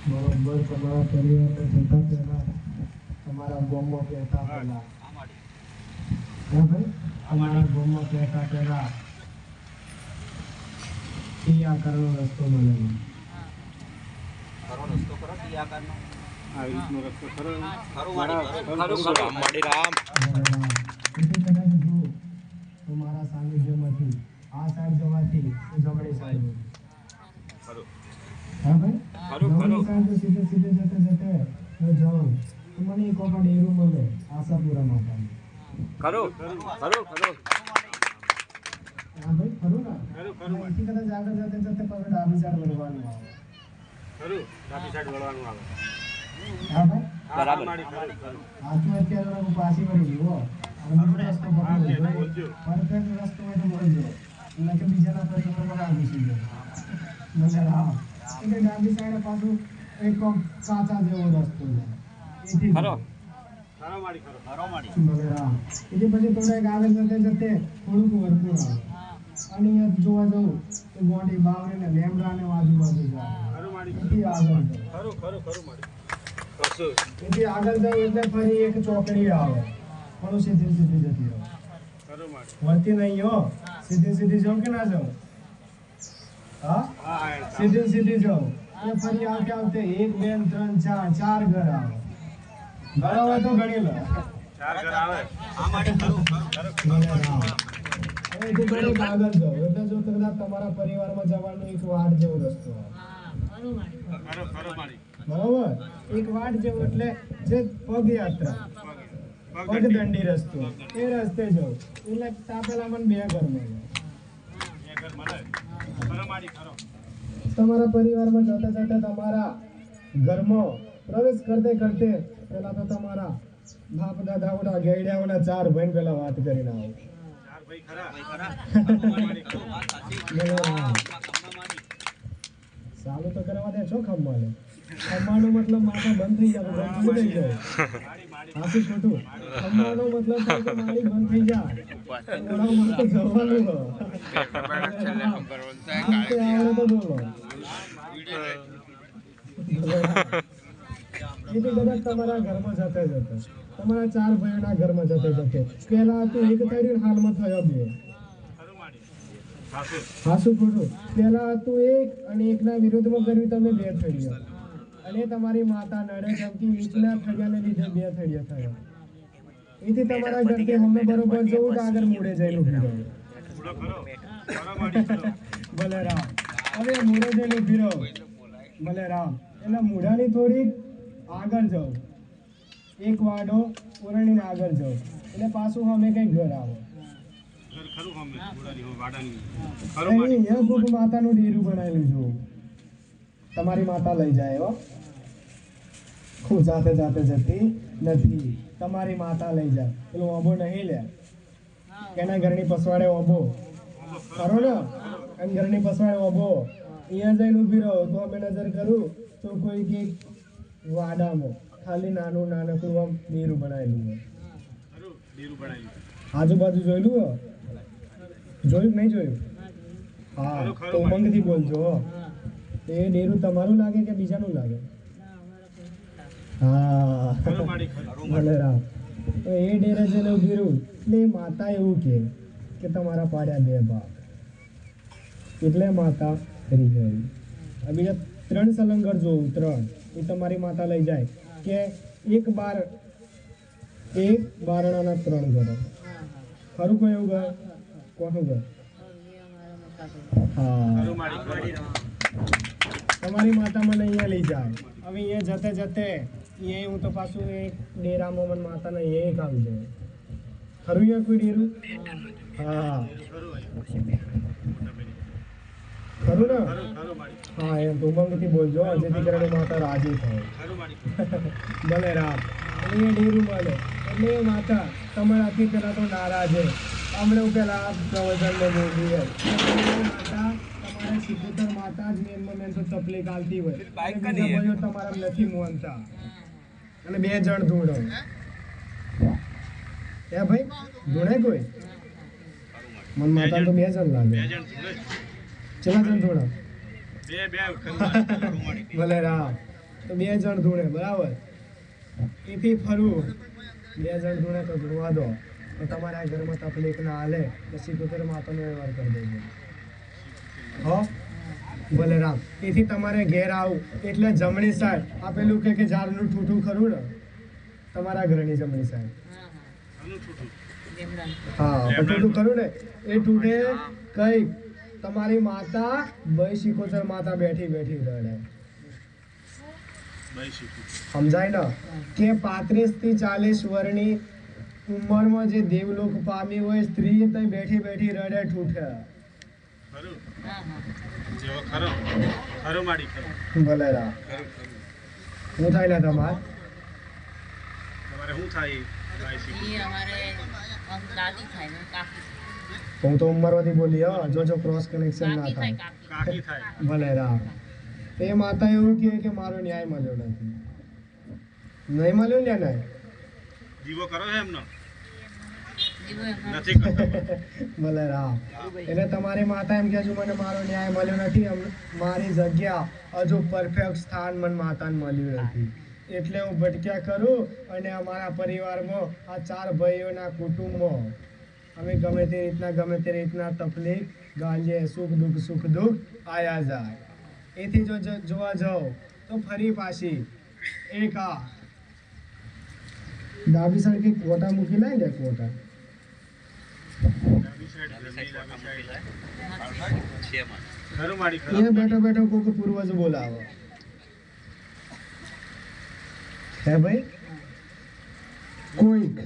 બરોબર તમારા પરિવારને જતા પહેલા તમારા ગામમાં કહેતા પહેલા હે ભાઈ અમારા ગામમાં કહેતા પહેલા ઈ આકારનો રસ્તો મળેલો ખરો રસ્તો કરો ઈ આકારનો આવી રીતનો રસ્તો ખરો ખરો માડી રામ એટલે કદાચ જો તમારા સાનિધ્યમાંથી આ સાઈડ જવાથી જમણી સાઈડ ખરો હા ભાઈ ખરું, જમણી ખરું. સાઈડ સીધે સીધે જતે હું જાઉં તો મને એક વખત ડેરું મળે આશાપુરા માતાનું ખરો ખરો ખરો હા ભાઈ ખરું ને ખરું, ખરું. અહીંથી કદાચ આગળ જતે જતે પછી ડાબી સાઈડ વળવાનું આવે ખરું ડાબી સાઈડ વળવાનું આવે હા ભાઈ બરાબર. માડી ખરું ખરું આટલું અત્યારે હું પાછી વળી ગયો અને બીજો રસ્તો હા, પકડી હા, ગયો બોલજો. પરફેક્ટ રસ્તો હોય તો મળી ગયો એટલે કે બીજાના પરિવારમાં ના ઘૂસી ગયો મને હા એટલે ડાબી સાઈડે પાછું એક કાચા જેવો રસ્તો છે એથી ખરો ખરો માડી ખરો ખરો માડી મને હા એથી પછી થોડાક આગળ જતે જતે થોડુંક વર્તુળ આવે અને અહીંયા જોવા જવું તો ગોંડી બાવરી ને લેમડા ને આજુબાજુ જાય ખરું માડી એથી આગળ જાઉં. ખરું ખરું ખરું માડી કશું એથી આગળ જાઉં એટલે ફરી એક ચોકડી આવે પણ સીધી સીધી જતી રહે ખરું માડી વળતી નહીં હો સીધી સીધી જાઉં કે ના જાઉં હા હા હા સીધી સીધી જાઉં એટલે ફરી આવતે આવતે 1 2 3 4 ચાર ઘર આવે ઘર હોય તો ગણી લો ચાર ઘર આવે આ માડી ખરું મને રામ. હવે એથી થોડુંક આગળ જાઓ એટલે જો કદાચ તમારા પરિવારમાં જવાનો એક વાડ જેવો રસ્તો આવે ખરો ખરો માડી બરાબર એક વાડ જેવો એટલે જે પગયાત્રા પગદંડી રસ્તો એ રસ્તે જાઓ એટલે તાપેલા મને 2 ઘર મળે એ ઘર મળે ખરો માડી ખરો તમારા પરિવારમાં જતા જતા તમારા ઘરમાં પ્રવેશ કરતે કરતે પેલા તો તમારા બાપ દાદાઓના ગેડિયાઓના 4 ભાઈ પેલા વાત કરીને આવો ચાર ભાઈ ખરા ખરા માડી ખરો વાત સાચી બરાબર. કમ્મા માડી ચાલુ તો કરવા દે છો ખમ્માને ખમ્માનો મતલબ માથા બંધ થઈ જાય બંધ થઈ જાય માડી માડી હાસી ખોટું ખમ્માનો મતલબ થાય કે મારી બંધ થઈ જાય ઓલા માથે જવાનું હો. આમ તે આવડે તો બોલો એ તો કદાચ તમારા ઘરમાં જતા જતા તમારા 4 ભાઈઓના ઘરમાં જતે જતે પેલા હતું એક થયું હાલમાં થયો 2 ખરું માડી સાસુ હાસું ખોટું પેલા હતું એક અને એકના વિરુદ્ધમાં કર્યું તમે 2 થળિયા અને તમારી માતા નડે જમતી એકના થળિયાને લીધે 2 થળિયા થયા એથી તમારા ઘરથી હમને બરોબર જવું તો આગળ મૂળે જઈને ઊભી રહો પૂરો ખરો ખરો માડી ખરો ભલે રામ હવે મૂળે જઈને ઊભી રહો ભલે રામ એટલે મૂળાની થોડીક આગળ જાઓ એક વાડો ઓરણીને આગળ જાઓ એટલે પાછું અમે કંઈક ઘર આવો ઘર ખરું હમે પૂરાની હો વાડાની ખરો અહીં માડી અહીંયા કોઈક માતાનું ડેરું બનાવેલું જો તમારી માતા લઈ જાય હો હું જાતે જાતે જતી નથી તમારી માતા લઈ જાય પેલો ઓબો નહીં લે કેના ઘરની પસવાડે ઓબો ખરો ને એમ ઘરની પસવાડે ઓબો અહીંયા જઈને ઊભી રહો તો અમે નજર કરું તો કોઈ કે વાડામાં ખાલી નાનું નાનકડું આમ ડેરું બનાવેલું હોય ખરું ડેરું બનાવ્યું આજુબાજુ જોયેલું હો જોયું કે નહીં જોયું હા તો ઉમંગથી બોલજો હો. એ ડેરું તમારું લાગે કે બીજાનું લાગે હા ખરું માડી ખરું ભલે રામ તો એ ડેરે જઈને ઊભી રહું એટલે એ માતા એવું કે તમારા પાડ્યા 2 ભાગ એટલે માતા કરી ગઈ આ બીજા 3 સલંગર જોઉં 3 એ તમારી માતા લઈ જાય કે એક બારણાના 3 ઘરો ખરું કોઈ એવું ઘર કોનું ઘર હા ખરું માડી ખરું તમારી માતા મને અહીંયા લઈ જાય હવે અહીંયા જતે જતે અહીંયા હું તો પાછું એક ડેરામાં મને માતાને અહીંયા કામ જાય ખરું અહીંયા કોઈ ડેરું હા ખરું ને ખરું માડી હા એમ તો ઉમંગથી બોલજો જેથી કરીને માતા રાજી થાય ખરું માડી ભલે રામ અને એ ડેરું મળે એટલે એ માતા તમારાથી પેલા તો નારાજ છે હમણાં પેલા પ્રવચનને બોલી હોય માતા તમારે 77 માતા જ મેન તો તકલીફ આવતી હોય બાઈક અને બીજા ભાઈઓ તમારા નથી મોનતા અને 2 જણ ધૂણો એ ભાઈ ધૂણે કોઈ મન માતા તો 2 જણ લાગે બે જણ જોડે ચલા જણ ધૂણો બે ખરું માડી ભલે રામ તો 2 જણ ધૂણે બરાબર એથી ફરવું 2 જણ ધૂણે તો ધૂવા દો તો તમારા ઘરમાં તકલીફ ના હાલે તો સિકોતેર માતાનો વ્યવહાર કરી દેજો હો ભલે રામ એથી તમારે ઘેર આવું એટલે જમણી સાઈડ આપેલું કે ઝાડનું ઠૂઠું ખરું ને તમારા ઘરની જમણી સાઈડ આનું છૂટું હા પણ ઠૂઠું ખરું ને એ ઠૂઠે કઈ તમારી માતા બઈ સિકોતેર માતા બેઠી બેઠી રડે ભાઈ શીખું સમજાય ને કે 35 થી 40 વર્ષની ઉંમરમાં જે દેવલોક પામી હોય સ્ત્રી તો બેઠી બેઠી રડે ઠૂઠે ખરું જેવો ખરો ખરો માડી ખરો ભલે રા ખરું ખરું હું થાય ને તમારે તમારે શું થાય ભાઈ શીખું ये हमारे हम दादी खाए ना काकी હું તો ઉંમરવાથી બોલી હો જો ક્રોસ કનેક્શન ના काकी થાય खाए काकी કાકી થાય ભલે રા એ માતા એવું કહે કે મારો ન્યાય મળ્યો નથી નહીં મળ્યો ને ન્યાય જીવો કરો છે એમનો जीवो हमारे નથી કરતો ભલે રા એટલે તમારી માતા એમ કહે છે મને મારો ન્યાય મળ્યો નથી મારી જગ્યા હજુ પરફેક્ટ સ્થાન મને માતાને મળ્યું નથી એટલે હું ભટક્યા કરું અને અમારા પરિવારમાં આ 4 ભાઈઓના કુટુંબમાં અમે ગમે તે રીતના તકલીફ ગાલીએ સુખ દુઃખ આયા જાય એથી જો જોવા જાઓ તો ફરી પાછી એક આ ડાબી સાઈડ કે કોટા મૂકી લાય ને કોટા ડાબી સાઈડ ડાબી સાઈડ છે માં ખરું માડી એ ખરું બેઠો બેઠો કોઈક પૂર્વજ બોલાવો હે ભાઈ કોઈક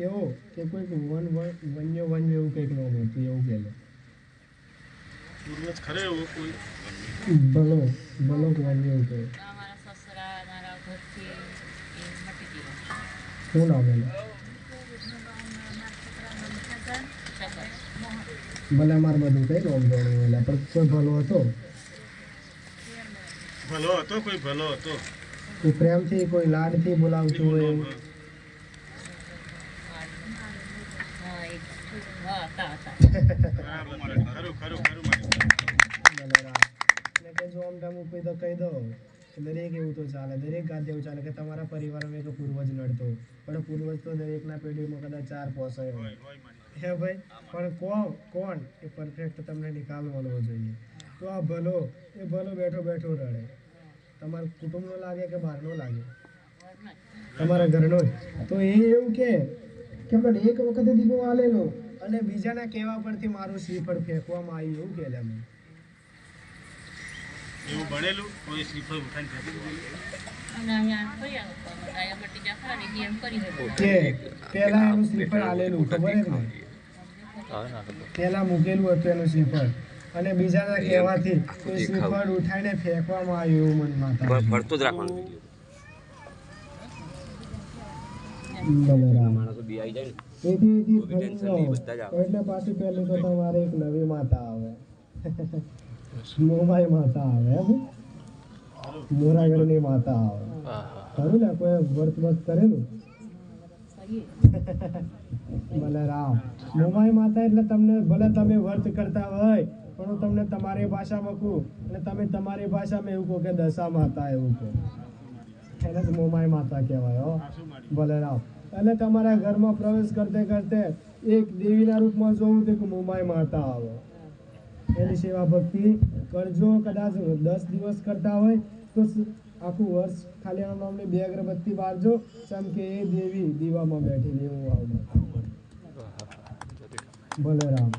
એવો કે કોઈક વન્ય એવું કંઈક નામ હતું એવું કે પૂર્વજ ખરે એવો કોઈ ભલો વન્ય એવું કહે हमारा ससुरा हमारा घर से ये मटी गया શું નામ એનું शकर ભલે અમારે બધું કઈ નામ જોડવું એટલે પણ કોઈ ભલો હતો ભલો હતો કોઈ ભલો હતો કોઈ પ્રેમથી કોઈ લાડથી બોલાવતું હોય એવું हाँ एक हाँ था બરાબર માડી ખરું ખરું ખરું માડી બરાબર. એટલે કે જો આમ ટામ ઉપર તો કહી દો દરેક એવું તો ચાલે દરેક ગાદ એવું ચાલે કે તમારા પરિવારમાં એક પૂર્વજ નડતો પણ પૂર્વજ તો દરેકના પેઢીમાં કદાચ 4 પોસાય હોય હોય હોય માડી હે ભાઈ પણ કોણ એ પરફેક્ટ તમને નિકાલ મળવો જોઈએ તો આ ભલો એ ભલો બેઠો બેઠો રડે તમારા કુટુંબનો લાગે કે બહારનો લાગે તમારા ઘરનો જ તો એ એવું કે પણ એક વખતે દીવો આલેલો અને બીજાના કહેવા પરથી મારું શ્રીફળ ફેંકવામાં આવ્યું એવું કે મને એવું ભણેલું કોઈ શ્રીફળ ઉઠાઈને ફેંકી દીધું. અને અહીંયા કર્યા ગયા મટી જા ખાલી એમ કરી શકો કે પહેલા એનું શ્રીફળ આલેલું ખબર જ ને પહેલા મૂકેલું હતું એનું શ્રીફળ અને બીજાના કહેવાથી એ શ્રીફળ ઉઠાઈને ફેંકવામાં આવ્યું એવું મને માતા ભરતો જ રાખવાનું બરાબર. માણસો બી આવી જાય ને એથી કોઈ ટેન્શન નહીં, બધા જ આવે. એટલે પાછી પહેલું તો તમારે એક નવી માતા આવે મોમાઈ માતા આવે એમ મોરાગઢની માતા આવે ખરું ને કોઈ વર્ત કરેલું ભલે રામ મોમાઈ માતા એટલે તમને ભલે તમે વર્ત કરતા હોય પણ હું તમને તમારી ભાષામાં કહું અને તમે તમારી ભાષામાં એવું કહો કે દશા માતા એવું કહો એને જ મોમાઈ માતા કહેવાય હો ભલે રામ એટલે તમારા ઘરમાં પ્રવેશ કરતે કરતે એક દેવીના રૂપમાં જોવું તો કે મોમાઈ માતા આવે એની સેવા ભક્તિ કરજો કદાચ 10 દિવસ કરતા હોય તો આખું વર્ષ ખાલી એના નામની 2 અગરબત્તી બારજો જેમ કે એ દેવી દીવામાં બેઠી એવું આવે ભલે રામ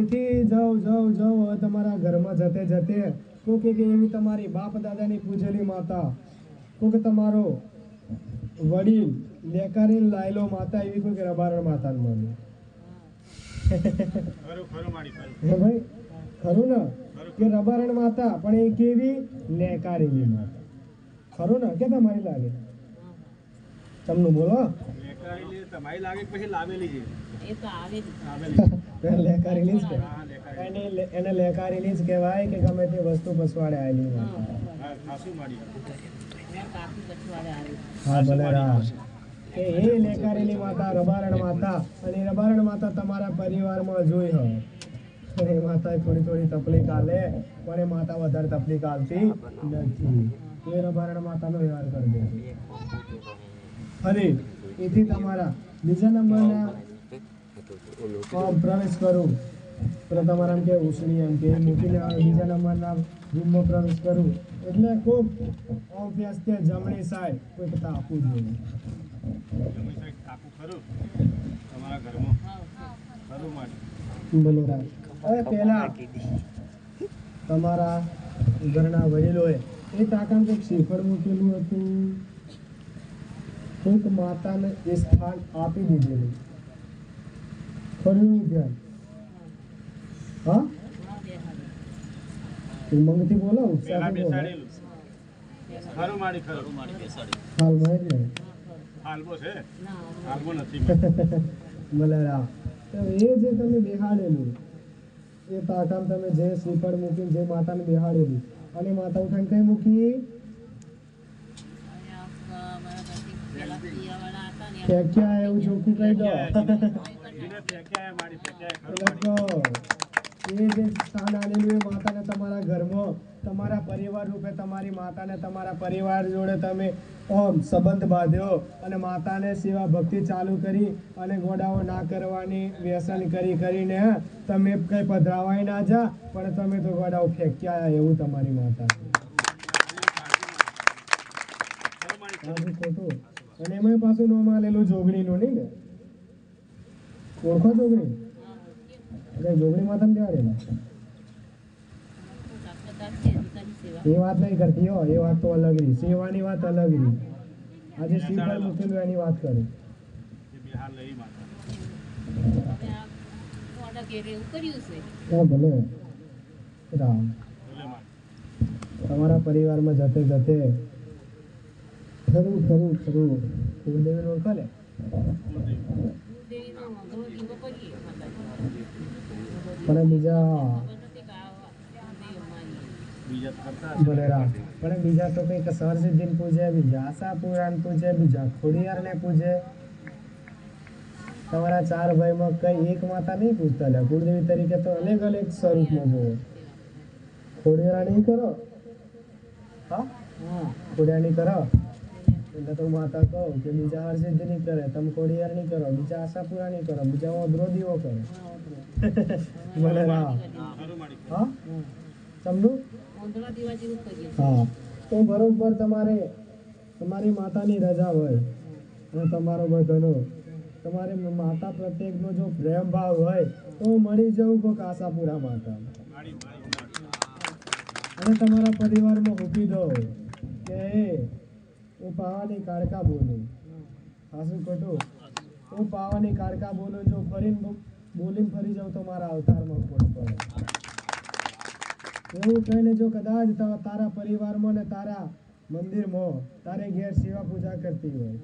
એથી જાઓ હવે તમારા ઘરમાં જતે કોઈ કે એવી તમારી બાપ દાદાની પૂજેલી માતા કોઈ તમારો વડીલ લેકારી લાયલો માતા એવી કોઈ રબારણ માતાને મળે ખરું ખરું માડી ખરું હે ભાઈ ખરું ને કે રબારણ માતા પણ એ કેવી લેકારેલી માતા ખરું ને કે તમારી લાગે તમને બોલો લેકારેલી તમારી લાગે કે પછી લાવેલી છે એ તો આવે જ લાવેલી લેકારેલી જ હા લેકારેલી એને લેકારેલી જ કહેવાય કે ગમે તે વસ્તુ પસવાડે આવેલી માતા હા ખાસું માડી એમાં કાકી પછવાડે આવે હા ભલે રામ કે એ લેકારેલી માતા રબારણ માતા અને એ રબારણ માતા તમારા પરિવારમાં જોઈ હોય એ માતા થોડી તકલીફ આલે પણ એ માતા વધારે તકલીફ આલતી નથી એ રબારડ માતાનો વ્યવહાર કરી દેજો. ફરી એથી તમારા બીજા નંબરના પ્રવેશ કરું તો તમારા એમ કે ઉસળી એમ કે મૂકીને બીજા નંબરના રૂમમાં પ્રવેશ કરું એટલે ખૂબ ઓબ્વિયસ કે જમણી સાઈડ કોઈક તાપવું જોઈએ. જમણી સાઈડ ટાપુ ખરું તમારા ઘરમાં ખરું માટે બરોબર. હવે પહેલા તમારા ઘરના વડીલોએ એ તાકામ કંઈક શ્રીફળ મૂકેલું હતું, કોઈક માતાને એ સ્થાન આપી દીધેલું. ખરું ધ્યાન? હા, ઉમંગથી બોલો, પેલા ઉત્સાહથી બોલો. બેસાડેલું ખરું માડી ખરું હાલમાં જ ને. હાલવો છે હાલવો નથી બલેરા. તો એ જે તમે બેહાડેલું એ તાકામ તમે જે શ્રીફળ મૂકીને જે માતાને બેહાડેલી અને માતા ઉઠાઈને કઈ મૂકી? ફેંક્યા એવું ચોખ્ખું કહી દો. એને ફેંક્યા માડી ફેંક્યા ખરું માડી એ જે સ્થાન આવેલું એ માતાને તમારા ઘરમાં તમારા પરિવાર રૂપે તમારી માતાને તમારા પરિવાર જોડે તમે સંબંધ બાંધ્યો અને માતાને સેવા ભક્તિ ચાલુ કરી અને ગોડાઓ ના કરવાની વ્યસન કરી કરીને તમે કઈ પધરાવાય ના જા પણ તમે તો ગોડાઓ ફેંક્યા એવું તમારી માતા. સાચું ખોટું? અને એમાં પાછું નોમ આલેલું જોગણીનું નહીં ને? ઓળખો જોગણી? એટલે જોગણી માતાને દેવાડેલા એ વાત નહીં કરતી હો, એ વાત તો અલગ રહી. સેવાની વાત અલગ રહી. આજે શ્રીફળ મૂકેલું એની વાત કરું. એ બિહાર લઈ માતા હા ભલે રામ. બોલે માડી તમારા પરિવારમાં જતે જતે ખરું ખરું ખરું કુળદેવીને ઓળખો ને? પણ બીજા બીજા કરતા ભલે રામ. પણ બીજા તો કંઈક સર સિદ્ધિને પૂજે, બીજા આશાપુરાને પૂજે, બીજા ખોડિયારને પૂજે. તમારા ચાર ભાઈમાં કઈ એક માતા નહીં પૂજતા લે. કુળદેવી તરીકે તો અલગ અલગ સ્વરૂપમાં જોવો. ખોડિયાર નહીં કરો? હા, ખોડિયાર નહીં કરો એટલે તો માતા કહો કે બીજા હરસિદ્ધિ નહીં કરે, તમે ખોડિયાર નહીં કરો, બીજા આશાપુરા નહીં કરો, બીજા ઓદરો દીવો કરો. ભલે રામ. ખરું માડી હા, સમજું? હા, તો બરોબર તમારે તમારી માતાની રજા હોય અને તમારો બધાનો તમારે માતા પ્રત્યેકનો જો પ્રેમ ભાવ હોય તો મળી જવું કોઈક આશાપુરા માતા માડી અને તમારા પરિવારમાં મૂકી દો કે હું પાવાની કાળકા બોલું. હાસું ખોટું? હું પાવાની કાળકા બોલું. જો ફરીને બોલીને ફરી જાઉં તો મારા અવતારમાં ખોટ પડે. એવું કહીને જો કદાચ તારા પરિવારમાં ને તારા મંદિરમાં તારે ઘેર સેવા પૂજા કરતી હોય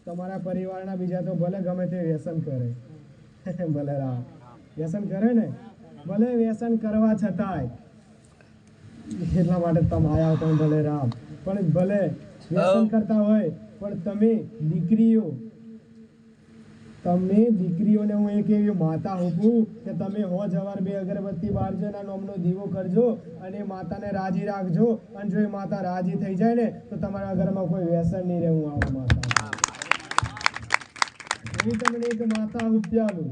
તમારા પરિવારના બીજા તો ભલે ગમે તે વ્યસન કરે ભલે રામ વ્યસન કરે ને ભલે વ્યસન કરવા છતાંય એટલા માટે તમે આયા પણ ભલે રામ પણ ભલે વ્યસન કરતા હોય પણ તમે દીકરીઓને હું એક એવી માતા હોઉં કે તમે હો જવાર બે અગરબત્તી બાળજો એના નામનો દીવો કરજો અને માતાને રાજી રાખજો અને જો એ માતા રાજી થઈ જાય ને તો તમારા ઘરમાં કોઈ વ્યસન નહીં રહે. હું આવું માતા એવી તમને એક માતા ઉપજાવું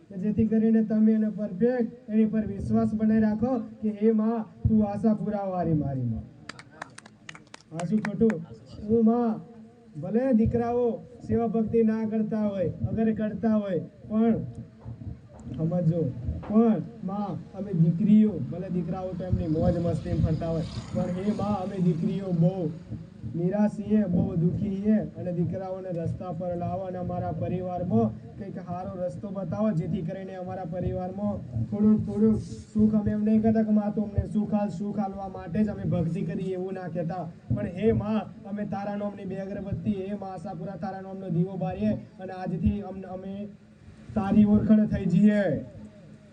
કે જેથી કરીને તમે એને પરફેક્ટ એની પર વિશ્વાસ બનાવી રાખો કે હે માં તું આશા પુરાવારી મારી માં. આ શું ખોટું? હું માં ભલે દીકરાઓ સેવા ભક્તિ ના કરતા હોય અગર કરતા હોય પણ સમજો પણ માં અમે દીકરીઓ ભલે દીકરાઓ તો એમની મોજ મસ્તી ફરતા હોય પણ હે માં અમે દીકરીઓ બહુ નિરાશ છીએ, બહુ દુઃખી છીએ અને દીકરાઓને રસ્તા પર લાવો અને અમારા પરિવારમાં કંઈક સારો રસ્તો બતાવો જેથી કરીને અમારા પરિવારમાં થોડુંક સુખ અમે એમ નહીં કહેતા કે માં તું અમને સુખ હાલવા માટે જ અમે ભક્તિ કરી એવું ના કહેતા પણ હે માં અમે તારા નામની બે અગરબત્તી હે માં આશાપુરા તારા નામનો દીવો બારીએ અને આજથી અમે તારી ઓળખાણ થઈ જઈએ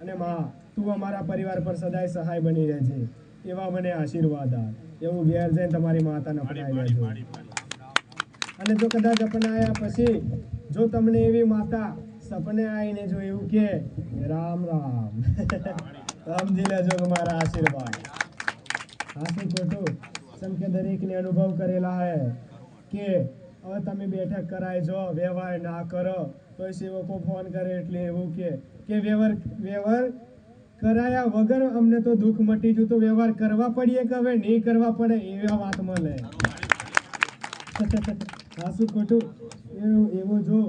અને માં તું અમારા પરિવાર પર સદાય સહાય બની રહેજે એવા મને આશીર્વાદ આપ. એવું ઘેર જઈને તમારી માતાને અપનાવી લેજો. અને જો કદાચ અપનાયા પછી જો તમને એવી માતા સપને આવીને જો એવું કે રામ રામ સમજી લેજો કે મારા આશીર્વાદ. હાસું ખોટું? કેમ કે દરેકને અનુભવ કરેલા હે કે હવે તમે બેઠક કરાય જો વ્યવહાર ના કરો તો સેવકો ફોન કરે એટલે એવું કે વ્યવહાર કરાયા વગર અમને તો દુઃખ મટી ગયું તો વ્યવહાર કરવા પડીએ કે હવે નહીં કરવા પડે એવા વાત મળે. હા શું ખોટું એવું જો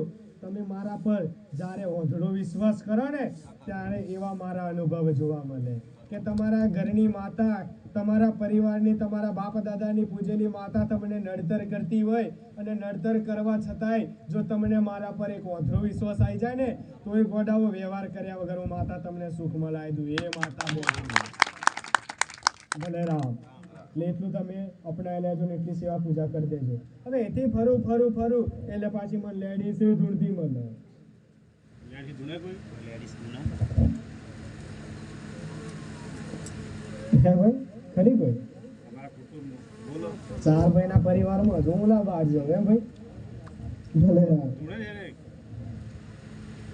તમે મારા પર જ્યારે ઓઢળો વિશ્વાસ કરો ને ત્યારે એવા મારા અનુભવ જોવા મળે કે તમારા ઘરની માતા તમારા પરિવારની તમારા બાપ દાદાની પૂજેલી માતા તમને નડતર કરતી હોય અને નડતર કરવા છતાંય જો તમને મારા પર એક ઓઢળો વિશ્વાસ આવી જાય ને તો એ ગોડાઓ વ્યવહાર કર્યા વગર હું માતા તમને સુખ મલાવી દઉં એ માતા ભલે રામ. એટલે એટલું તમે અપનાવી લેજો ને એટલી સેવા પૂજા કરી દેજો. હવે એથી ફરું એટલે પાછી મને લેડીઝ ધૂળતી મળે. લેડી ધૂણે કોઈ લેડીઝ ગુના હે ભાઈ ખરી કોઈ તમારા કુટુંબમાં બોલો 4 ભાઈના પરિવારમાં જો હું બહાર જાઉં એમ ભાઈ ભલે રામ. ધૂણે છે ને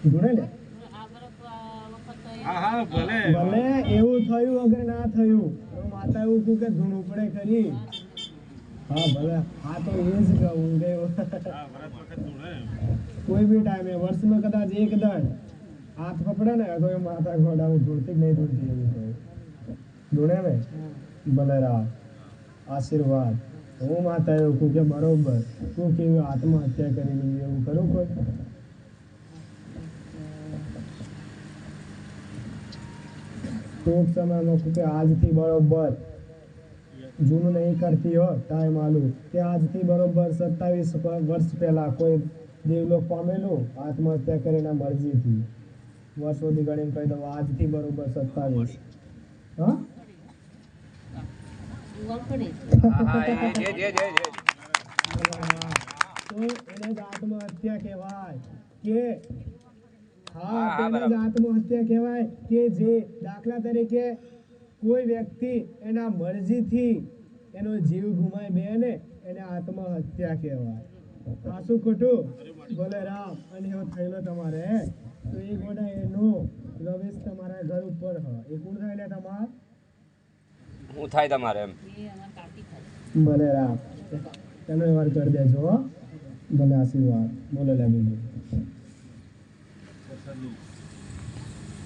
ધૂણે લે આ વખત હા હા ભલે ભલે એવું થયું વગર ના થયું તો માતા એવું કહું કે ધૂણું પડે ખરી. હા ભલે હા તો એ જ કહું ગયો હા વરસ વખત ધૂણે કોઈ બી ટાઈમે વર્ષમાં કદાચ એક દંડ હાથ પકડે ને તો એ માતા ઘોડા હું ધૂળતી જ નહીં ધૂળતી એવું કહું. ધૂણે ને ભલે રામ આશીર્વાદ. હું માતા એવું કહું કે બરોબર તું કેવી આત્મહત્યા કરી લીધી એવું કરું કોઈ ટૂંક સમયમાં કહું કે આજથી બરોબર જૂનું નહીં કરતી હો ટાઈમ આલું કે આજથી બરોબર 27 વર્ષ પહેલા કોઈ દેવલોક પામેલું આત્મહત્યા કરીને મરજીથી વર્ષ સુધી ગણીને કહી દઉં આજથી બરોબર 27 હા હા એ જે તો એને જ આત્મહત્યા કહેવાય કે હા હા, તેને જ બરાબર. આત્મહત્યા કહેવાય કે જે દાખલા તરીકે કોઈ વ્યક્તિ એના મરજીથી એનો જીવ ગુમાય બે ને એને આત્મહત્યા કહેવાય. આ શું ખોટું બોલે રામ. અને એવો થયેલો તમારે તો એ ગોડા એનો પ્રવેશ તમારા ઘર ઉપર હ એ કોણ થયેલા તમાર હું થાય તમારે એમ એ અમારા કાકી થાય. ભલે રામ તેનો વ્યવહાર કરી દેજો હો. ભલે આશીર્વાદ બોલે લે બીજું વરસાદની